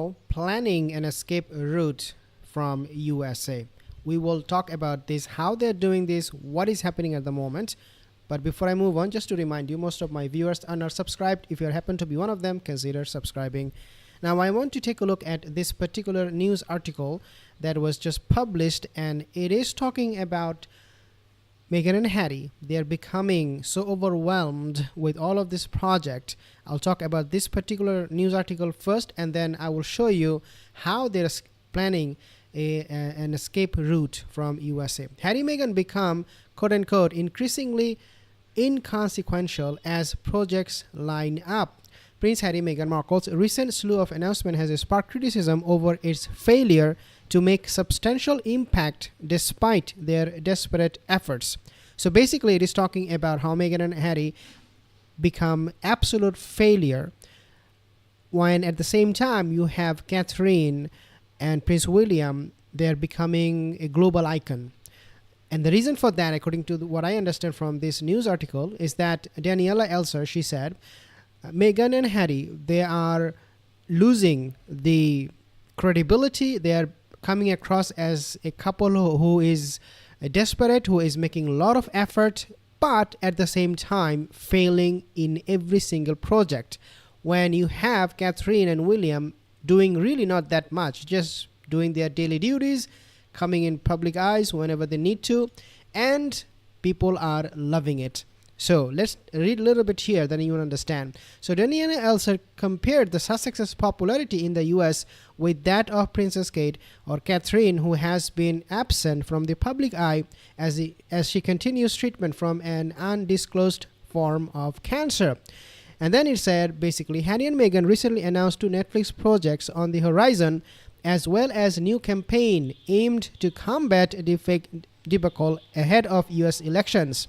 now planning an escape route from USA. We will talk about this, how they're doing this, what is happening at the moment. But before I move on, just to remind you, most of my viewers are not subscribed. If you happen to be one of them, consider subscribing. Now, I want to take a look at this particular news article that was just published, and it is talking about Meghan and Harry. They are becoming so overwhelmed with all of this project. I'll talk about this particular news article first, and then I will show you how they're planning an escape route from USA. Harry and Meghan become, quote unquote, increasingly inconsequential as projects line up. Prince Harry and Meghan Markle's recent slew of announcements has sparked criticism over its failure to make substantial impact despite their desperate efforts. So basically, it is talking about how Meghan and Harry become absolute failure when at the same time you have Catherine and Prince William. They're becoming a global icon. And the reason for that, according to what I understand from this news article, is that Daniela Elser, she said, Meghan and Harry, they are losing the credibility. They are coming across as a couple who is desperate, who is making a lot of effort, but at the same time failing in every single project. When you have Catherine and William doing really not that much, just doing their daily duties, coming in public eyes whenever they need to, and people are loving it. So let's read a little bit here, then you will understand. So Daniela Elser compared the Sussex's popularity in the US with that of Princess Kate or Catherine, who has been absent from the public eye as she continues treatment from an undisclosed form of cancer. And then it said, basically, Harry and Meghan recently announced 2 Netflix projects on the horizon, as well as a new campaign aimed to combat deepfake debacle ahead of US elections.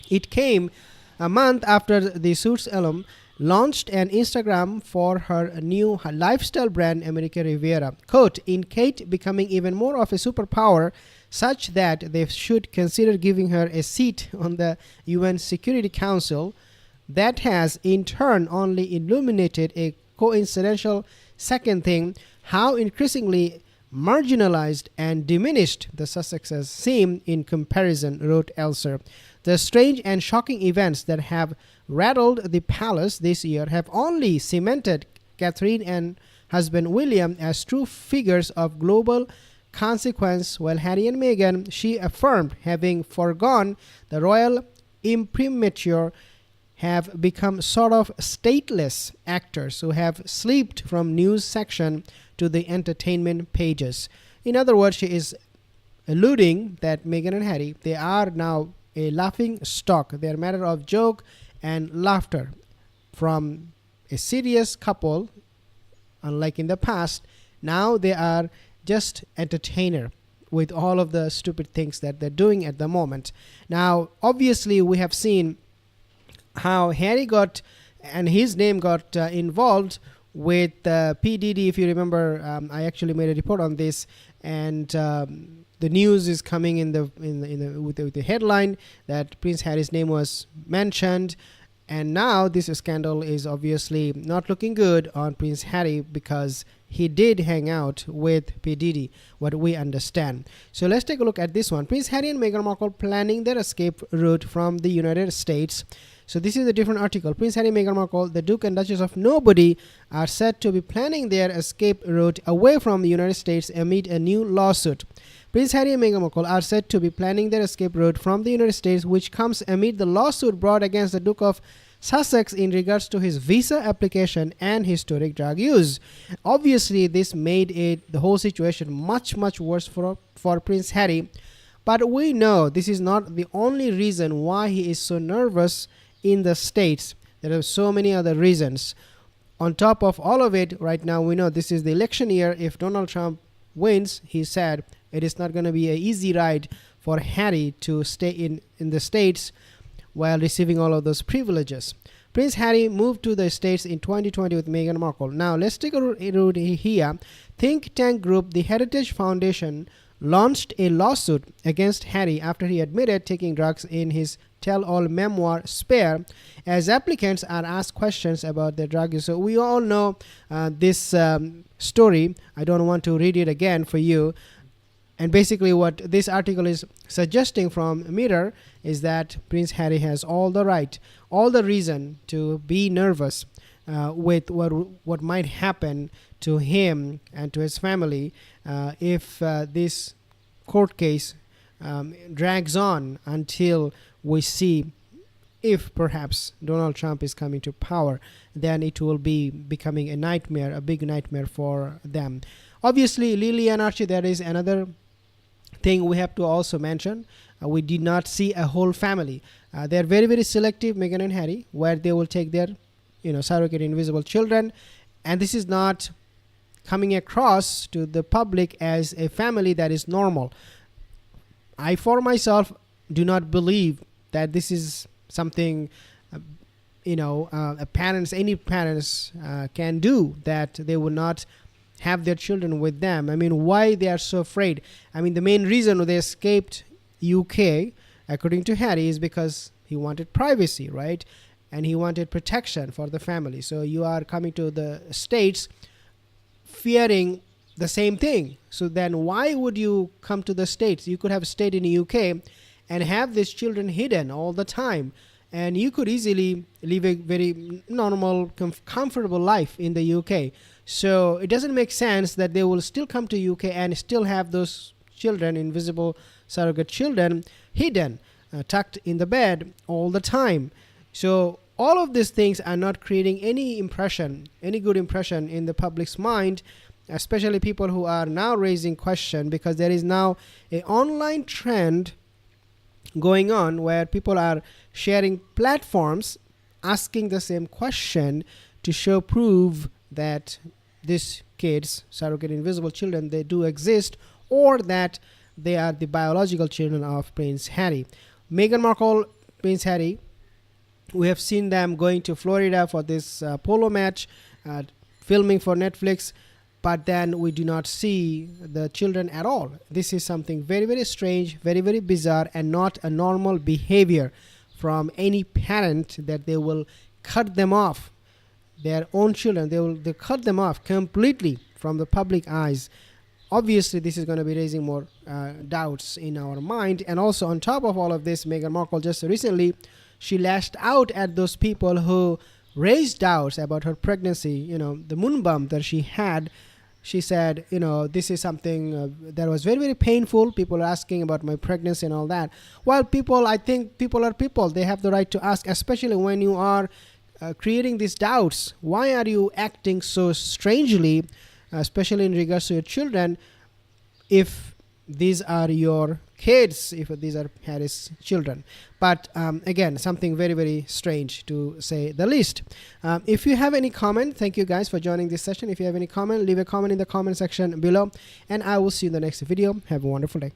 It came a month after the Suits alum launched an Instagram for her new lifestyle brand, America Riviera. Quote, in Kate becoming even more of a superpower, such that they should consider giving her a seat on the UN Security Council. That has in turn only illuminated a coincidental second thing, how increasingly marginalized and diminished the Sussexes seem in comparison, wrote Elser. The strange and shocking events that have rattled the palace this year have only cemented Catherine and husband William as true figures of global consequence, while Harry and Meghan, she affirmed, having foregone the royal imprimatur, have become sort of stateless actors who have slipped from news section to the entertainment pages. In other words, she is alluding that Meghan and Harry, they are now a laughing stock. They are a matter of joke and laughter. From a serious couple, unlike in the past, now they are just entertainer with all of the stupid things that they're doing at the moment. Now, obviously, we have seen how Harry got and his name got involved with P. Diddy. If you remember, I actually made a report on this, and the news is coming with the headline that Prince Harry's name was mentioned, and now this scandal is obviously not looking good on Prince Harry because he did hang out with P. Diddy, what we understand. So let's take a look at this one. Prince Harry and Meghan Markle planning their escape route from the United States. So this is a different article. Prince Harry and Meghan Markle, the Duke and Duchess of Nobody, are said to be planning their escape route away from the United States amid a new lawsuit. Prince Harry and Meghan Markle are said to be planning their escape route from the United States, which comes amid the lawsuit brought against the Duke of Sussex in regards to his visa application and historic drug use. Obviously, this made the whole situation much worse for Prince Harry. But we know this is not the only reason why he is so nervous in the States. There are so many other reasons. On top of all of it, right now we know this is the election year. If Donald Trump wins, he said it is not going to be an easy ride for Harry to stay in the States while receiving all of those privileges. Prince Harry moved to the States in 2020 with Meghan Markle. Now let's take a route here. Think tank group, the Heritage Foundation, launched a lawsuit against Harry after he admitted taking drugs in his tell-all memoir Spare, as applicants are asked questions about their drug use. So we all know this story. I don't want to read it again for you. And basically what this article is suggesting from Mirror is that Prince Harry has all the right, all the reason to be nervous with what might happen to him and to his family if this court case drags on until we see if perhaps Donald Trump is coming to power. Then it will be becoming a nightmare, a big nightmare for them. Obviously, Lili and Archie, there is another thing we have to also mention. We did not see a whole family. They are very, very selective, Meghan and Harry, where they will take their surrogate invisible children, and this is not coming across to the public as a family that is normal. I for myself do not believe that this is something any parents can do, that they will not have their children with them. I mean, why they are so afraid? I mean, the main reason they escaped UK, according to Harry, is because he wanted privacy, right? And he wanted protection for the family. So you are coming to the States fearing the same thing. So then why would you come to the States? You could have stayed in the UK and have these children hidden all the time, and you could easily live a very normal, comfortable life in the UK. So it doesn't make sense that they will still come to UK and still have those children, invisible surrogate children, hidden, tucked in the bed all the time. So all of these things are not creating any impression, any good impression in the public's mind, especially people who are now raising question, because there is now an online trend going on where people are sharing platforms asking the same question to show proof that these kids, surrogate invisible children, they do exist, or that they are the biological children of Prince Harry. Meghan Markle, Prince Harry, we have seen them going to Florida for this polo match, filming for Netflix, but then we do not see the children at all. This is something very, very strange, very, very bizarre, and not a normal behavior from any parent, that they will cut them off, their own children. They cut them off completely from the public eyes. Obviously, this is going to be raising more doubts in our mind. And also on top of all of this, Meghan Markle just recently, she lashed out at those people who raised doubts about her pregnancy, the moon bump that she had. She said, this is something that was very, very painful. People are asking about my pregnancy and all that. Well, I think people are people. They have the right to ask, especially when you are creating these doubts. Why are you acting so strangely, especially in regards to your children, if these are your kids, if these are Harry's children? But again, something very, very strange to say the least. If you have any comment, thank you guys for joining this session. If you have any comment, leave a comment in the comment section below, and I will see you in the next video. Have a wonderful day.